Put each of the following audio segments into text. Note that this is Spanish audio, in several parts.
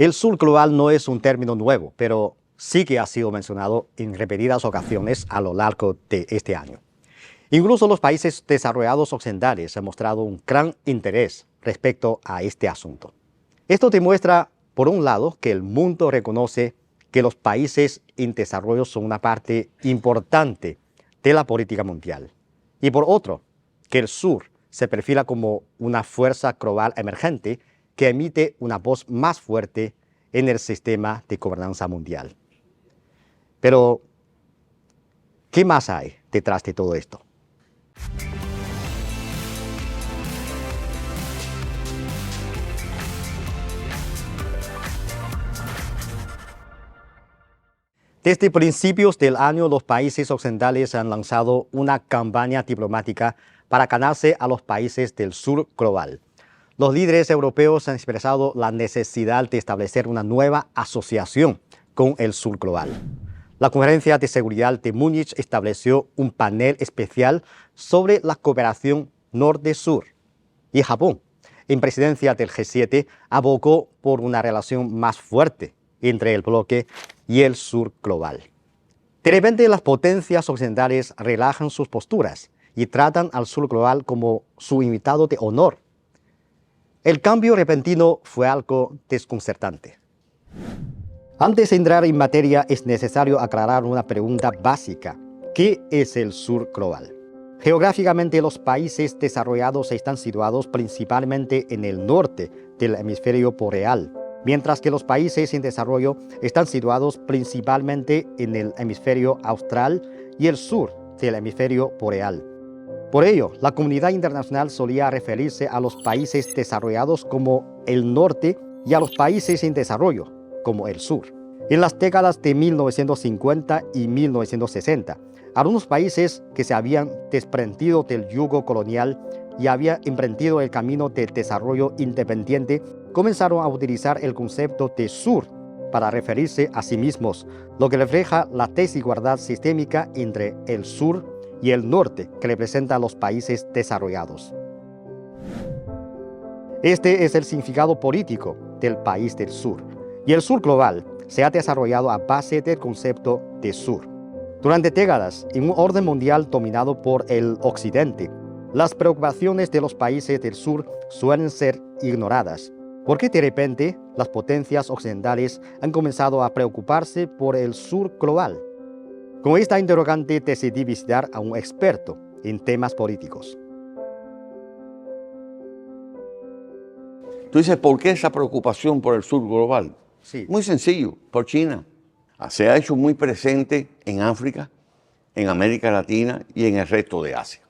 El sur global no es un término nuevo, pero sí que ha sido mencionado en repetidas ocasiones a lo largo de este año. Incluso los países desarrollados occidentales han mostrado un gran interés respecto a este asunto. Esto demuestra, por un lado, que el mundo reconoce que los países en desarrollo son una parte importante de la política mundial. Y por otro, que el sur se perfila como una fuerza global emergente que emite una voz más fuerte en el sistema de gobernanza mundial. Pero, ¿qué más hay detrás de todo esto? Desde principios del año, los países occidentales han lanzado una campaña diplomática para ganarse a los países del sur global. Los líderes europeos han expresado la necesidad de establecer una nueva asociación con el sur global. La Conferencia de Seguridad de Múnich estableció un panel especial sobre la cooperación norte-sur. Y Japón, en presidencia del G7, abogó por una relación más fuerte entre el bloque y el sur global. De repente, las potencias occidentales relajan sus posturas y tratan al sur global como su invitado de honor. El cambio repentino fue algo desconcertante. Antes de entrar en materia, es necesario aclarar una pregunta básica. ¿Qué es el sur global? Geográficamente, los países desarrollados están situados principalmente en el norte del hemisferio boreal, mientras que los países en desarrollo están situados principalmente en el hemisferio austral y el sur del hemisferio boreal. Por ello, la comunidad internacional solía referirse a los países desarrollados como el norte y a los países en desarrollo como el sur. En las décadas de 1950 y 1960, algunos países que se habían desprendido del yugo colonial y habían emprendido el camino de desarrollo independiente comenzaron a utilizar el concepto de sur para referirse a sí mismos, lo que refleja la desigualdad sistémica entre el sur y el norte que representa a los países desarrollados. Este es el significado político del país del sur, y el sur global se ha desarrollado a base del concepto de sur. Durante décadas, en un orden mundial dominado por el occidente, las preocupaciones de los países del sur suelen ser ignoradas. ¿Por qué de repente las potencias occidentales han comenzado a preocuparse por el sur global? Con esta interrogante decidí visitar a un experto en temas políticos. Tú dices, ¿por qué esa preocupación por el sur global? Sí. Muy sencillo, por China. Se ha hecho muy presente en África, en América Latina y en el resto de Asia.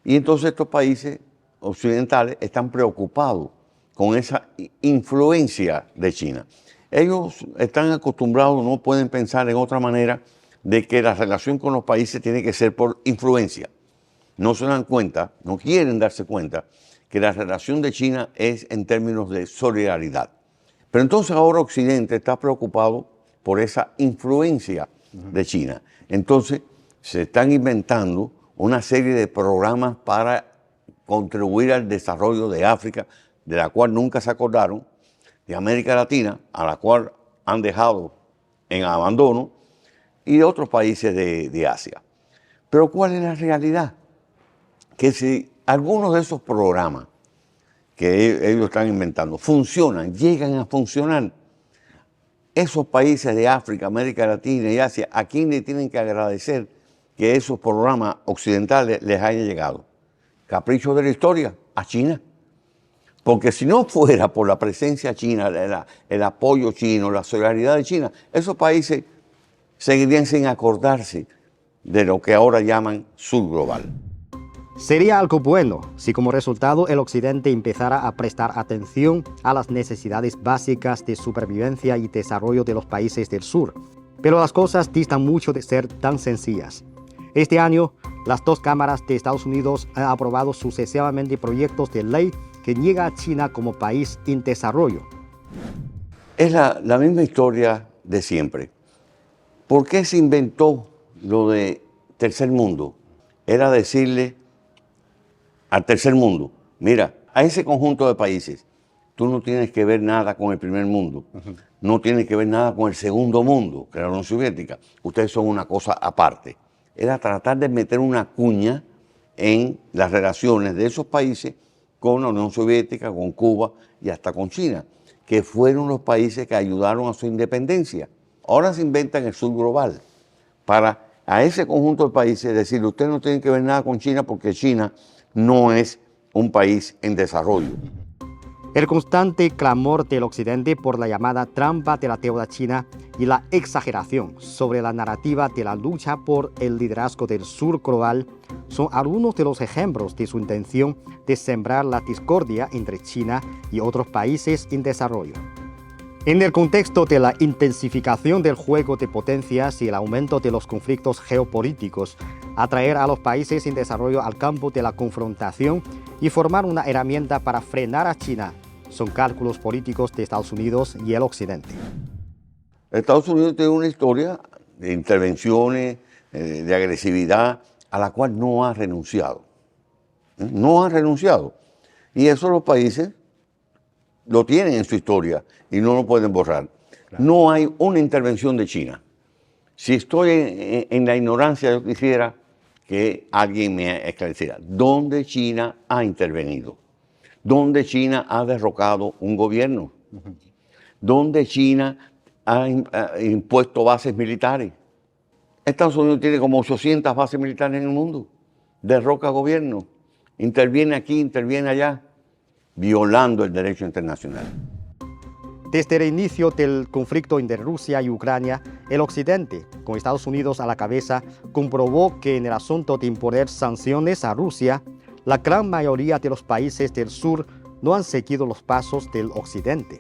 Y entonces estos países occidentales están preocupados con esa influencia de China. Ellos están acostumbrados, no pueden pensar en otra manera de que la relación con los países tiene que ser por influencia. No se dan cuenta, no quieren darse cuenta que la relación de China es en términos de solidaridad. Pero entonces ahora Occidente está preocupado por esa influencia de China. Entonces se están inventando una serie de programas para contribuir al desarrollo de África, de la cual nunca se acordaron, de América Latina, a la cual han dejado en abandono, y de otros países de Asia. Pero ¿cuál es la realidad? Que si algunos de esos programas que ellos están inventando funcionan, llegan a funcionar, esos países de África, América Latina y Asia, ¿a quién le tienen que agradecer que esos programas occidentales les hayan llegado? Capricho de la historia, a China. Porque si no fuera por la presencia china, el apoyo chino, la solidaridad de China, esos países seguirían sin acordarse de lo que ahora llaman sur global. Sería algo bueno si como resultado el occidente empezara a prestar atención a las necesidades básicas de supervivencia y desarrollo de los países del sur. Pero las cosas distan mucho de ser tan sencillas. Este año, las dos cámaras de Estados Unidos han aprobado sucesivamente proyectos de ley que niega a China como país en desarrollo. Es la misma historia de siempre. ¿Por qué se inventó lo de tercer mundo? Era decirle al tercer mundo, mira, a ese conjunto de países tú no tienes que ver nada con el primer mundo, no tienes que ver nada con el segundo mundo, que era la Unión Soviética. Ustedes son una cosa aparte. Era tratar de meter una cuña en las relaciones de esos países con la Unión Soviética, con Cuba y hasta con China, que fueron los países que ayudaron a su independencia. Ahora se inventan el sur global para a ese conjunto de países decirle, ustedes no tienen que ver nada con China porque China no es un país en desarrollo. El constante clamor del Occidente por la llamada trampa de la deuda china y la exageración sobre la narrativa de la lucha por el liderazgo del sur global son algunos de los ejemplos de su intención de sembrar la discordia entre China y otros países en desarrollo. En el contexto de la intensificación del juego de potencias y el aumento de los conflictos geopolíticos, atraer a los países en desarrollo al campo de la confrontación y formar una herramienta para frenar a China son cálculos políticos de Estados Unidos y el Occidente. Estados Unidos tiene una historia de intervenciones, de agresividad, a la cual no ha renunciado. No ha renunciado. Y eso los países lo tienen en su historia y no lo pueden borrar. Claro. No hay una intervención de China. Si estoy en la ignorancia, yo quisiera que alguien me esclareciera. ¿Dónde China ha intervenido? ¿Dónde China ha derrocado un gobierno? ¿Dónde China ha impuesto bases militares? Estados Unidos tiene como 800 bases militares en el mundo. Derroca gobierno. Interviene aquí, interviene allá, violando el derecho internacional. Desde el inicio del conflicto entre Rusia y Ucrania, el Occidente, con Estados Unidos a la cabeza, comprobó que en el asunto de imponer sanciones a Rusia, la gran mayoría de los países del sur no han seguido los pasos del Occidente.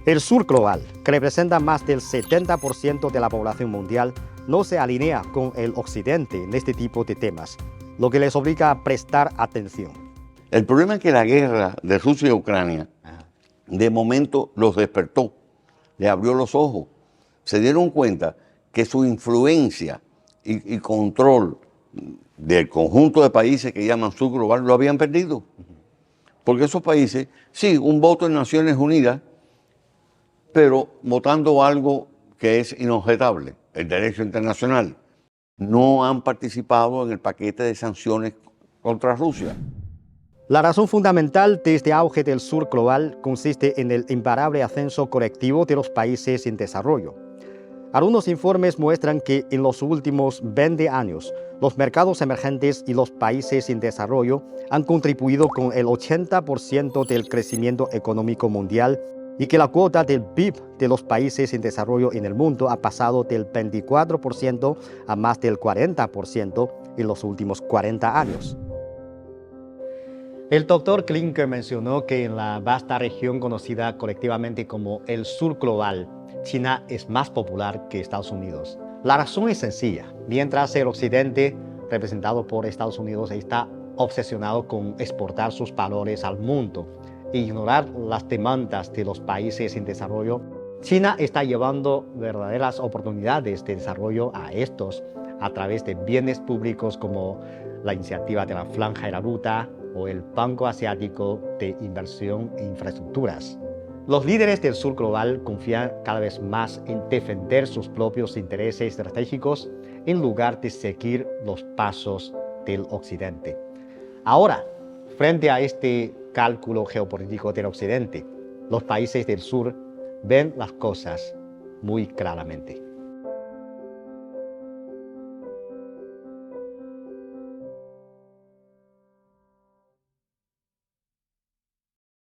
El sur global, que representa más del 70% de la población mundial, no se alinea con el Occidente en este tipo de temas, lo que les obliga a prestar atención. El problema es que la guerra de Rusia y Ucrania de momento los despertó, les abrió los ojos, se dieron cuenta que su influencia y control del conjunto de países que llaman sur global lo habían perdido. Porque esos países, sí, un voto en Naciones Unidas, pero votando algo que es inobjetable, el derecho internacional, no han participado en el paquete de sanciones contra Rusia. La razón fundamental de este auge del sur global consiste en el imparable ascenso colectivo de los países en desarrollo. Algunos informes muestran que en los últimos 20 años, los mercados emergentes y los países en desarrollo han contribuido con el 80% del crecimiento económico mundial y que la cuota del PIB de los países en desarrollo en el mundo ha pasado del 24% a más del 40% en los últimos 40 años. El doctor Klinker mencionó que en la vasta región conocida colectivamente como el sur global, China es más popular que Estados Unidos. La razón es sencilla. Mientras el Occidente, representado por Estados Unidos, está obsesionado con exportar sus valores al mundo e ignorar las demandas de los países en desarrollo, China está llevando verdaderas oportunidades de desarrollo a estos a través de bienes públicos como la iniciativa de la Franja de la Ruta o el Banco Asiático de Inversión e Infraestructuras. Los líderes del sur global confían cada vez más en defender sus propios intereses estratégicos en lugar de seguir los pasos del Occidente. Ahora, frente a este cálculo geopolítico del Occidente, los países del sur ven las cosas muy claramente.